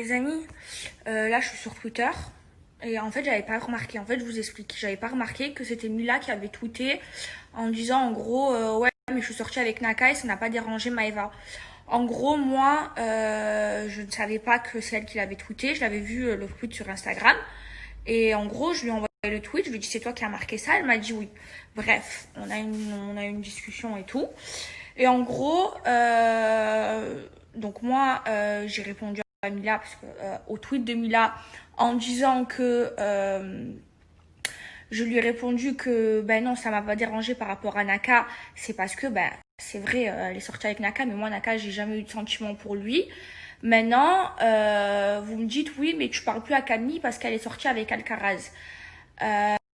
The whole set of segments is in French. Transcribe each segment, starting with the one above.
les amis, là je suis sur Twitter et en fait j'avais pas remarqué, en fait je vous explique, j'avais pas remarqué que c'était Mila qui avait tweeté en disant en gros ouais mais je suis sortie avec Naka et ça n'a pas dérangé Maeva. En gros moi je ne savais pas que c'est elle qui l'avait tweeté, je l'avais vu le tweet sur Instagram et en gros je lui ai envoyé le tweet, je lui ai dit c'est toi qui as marqué ça, elle m'a dit oui. Bref, on a une discussion et tout. Et en gros, donc moi, j'ai répondu à Mila parce que, au tweet de Mila en disant que je lui ai répondu que ben non, ça m'a pas dérangé par rapport à Naka. C'est parce que ben c'est vrai, elle est sortie avec Naka, mais moi Naka, j'ai jamais eu de sentiment pour lui. Maintenant, vous me dites oui, mais tu parles plus à Camille parce qu'elle est sortie avec Alcaraz.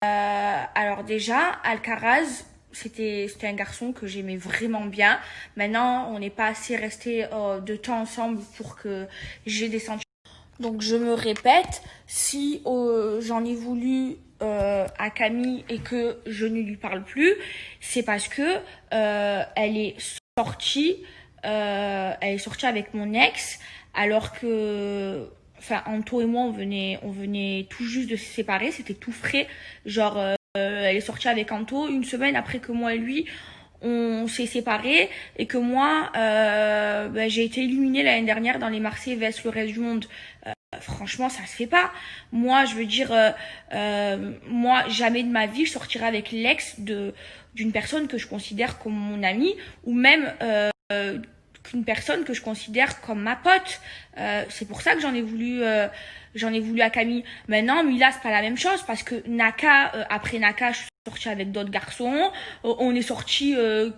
Alors déjà, Alcaraz, c'était un garçon que j'aimais vraiment bien. Maintenant, on n'est pas assez resté de temps ensemble pour que j'ai des sentiments. Donc je me répète, si j'en ai voulu à Camille et que je ne lui parle plus, c'est parce que elle est sortie, avec mon ex, alors que enfin Anto et moi on venait tout juste de se séparer, c'était tout frais, genre elle est sortie avec Anto une semaine après que moi et lui on s'est séparés et que moi j'ai été éliminée l'année dernière dans les Marseillais vs le reste du monde. Franchement ça se fait pas. Moi je veux dire moi jamais de ma vie je sortirai avec l'ex d'une personne que je considère comme mon amie ou même qu'une personne que je considère comme ma pote. C'est pour ça que j'en ai voulu à Camille. Maintenant, Mila, c'est pas la même chose parce que Naka, après Naka, je suis sortie avec d'autres garçons. On est sortis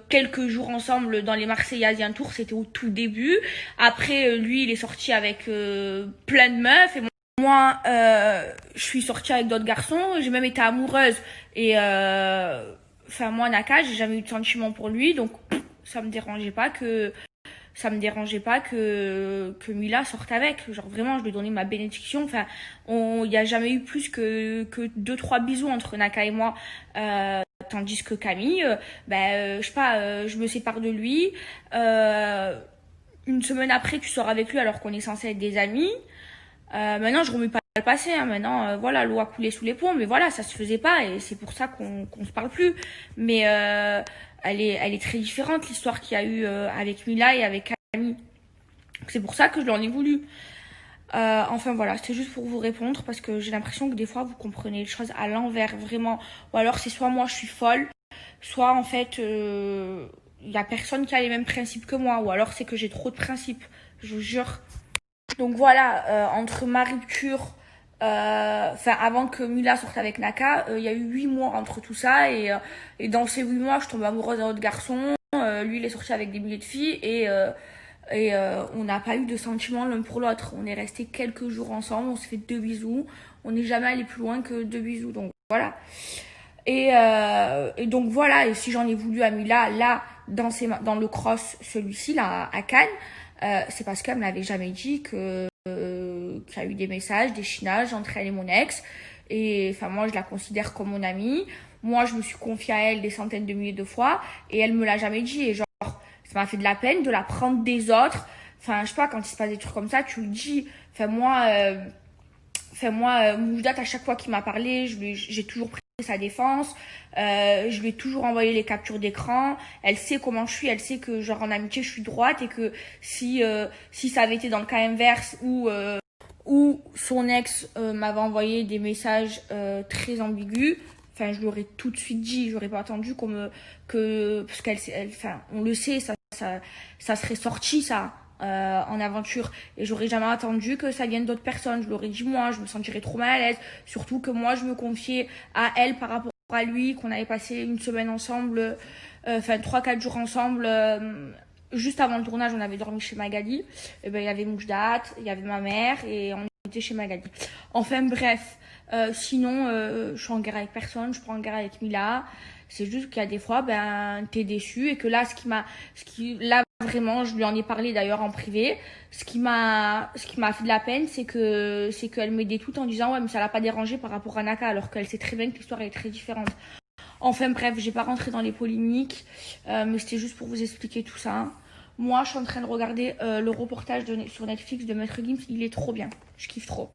quelques jours ensemble dans les Marseillais Asian Tour, c'était au tout début. Après, lui, il est sorti avec plein de meufs et moi, je suis sortie avec d'autres garçons. J'ai même été amoureuse et enfin moi Naka, j'ai jamais eu de sentiments pour lui, donc ça me dérangeait pas que Mila sorte avec. Genre vraiment, je lui donnais ma bénédiction. Enfin, il n'y a jamais eu plus que 2-3 bisous entre Naka et moi. Tandis que Camille, je sais pas, je me sépare de lui. Une semaine après, tu sors avec lui alors qu'on est censé être des amis. Maintenant, je remets pas le passé. Hein. Maintenant, voilà, l'eau a coulé sous les ponts. Mais voilà, ça se faisait pas et c'est pour ça qu'on se parle plus. Mais elle est très différente l'histoire qu'il y a eu avec Mila et avec Camille. C'est pour ça que je lui en ai voulu. Enfin voilà, c'était juste pour vous répondre parce que j'ai l'impression que des fois vous comprenez les choses à l'envers vraiment. Ou alors c'est soit moi je suis folle, soit en fait y a personne qui a les mêmes principes que moi. Ou alors c'est que j'ai trop de principes, je vous jure. Donc voilà, entre ma rupture, avant que Mila sorte avec Naka, il y a eu 8 mois entre tout ça et dans ces 8 mois, je tombe amoureuse d'un autre garçon. Lui, il est sorti avec des milliers de filles et on n'a pas eu de sentiments l'un pour l'autre. On est resté quelques jours ensemble, on se fait 2 bisous. On n'est jamais allé plus loin que 2 bisous. Donc voilà. Et donc voilà. Et si j'en ai voulu à Mila, là, dans le cross, celui-ci, là, à Cannes, c'est parce qu'elle me l'avait jamais dit qu'il y a eu des messages, des chinages entre elle et mon ex. Et enfin, moi, je la considère comme mon amie. Moi, je me suis confiée à elle des centaines de milliers de fois et elle me l'a jamais dit. Et genre, ça m'a fait de la peine de la prendre des autres. Enfin, je sais pas, quand il se passe des trucs comme ça, tu le dis. Moujdat, à chaque fois qu'il m'a parlé, j'ai toujours pris sa défense. Je lui ai toujours envoyé les captures d'écran. Elle sait comment je suis. Elle sait que, genre, en amitié, je suis droite et que si ça avait été dans le cas inverse où son ex m'avait envoyé des messages très ambigus, enfin, je l'aurais tout de suite dit. J'aurais pas attendu parce on le sait, ça serait sorti, ça. En aventure et j'aurais jamais attendu que ça vienne d'autres personnes. Je l'aurais dit moi, je me sentirais trop mal à l'aise, surtout que moi je me confiais à elle par rapport à lui, qu'on avait passé une semaine ensemble, 3-4 jours ensemble. Juste avant le tournage, on avait dormi chez Magali. Et il y avait Moujdat, il y avait ma mère et on était chez Magali. Enfin bref, sinon je suis en guerre avec personne, je prends en guerre avec Mila. C'est juste qu'il y a des fois, t'es déçu et que là, là vraiment, je lui en ai parlé d'ailleurs en privé. Ce qui m'a fait de la peine, c'est qu'elle m'aidait tout en disant ouais, mais ça l'a pas dérangé par rapport à Naka, alors qu'elle sait très bien que l'histoire est très différente. Enfin bref, j'ai pas rentré dans les polémiques, mais c'était juste pour vous expliquer tout ça. Moi, je suis en train de regarder le reportage sur Netflix de Maître Gims. Il est trop bien. Je kiffe trop.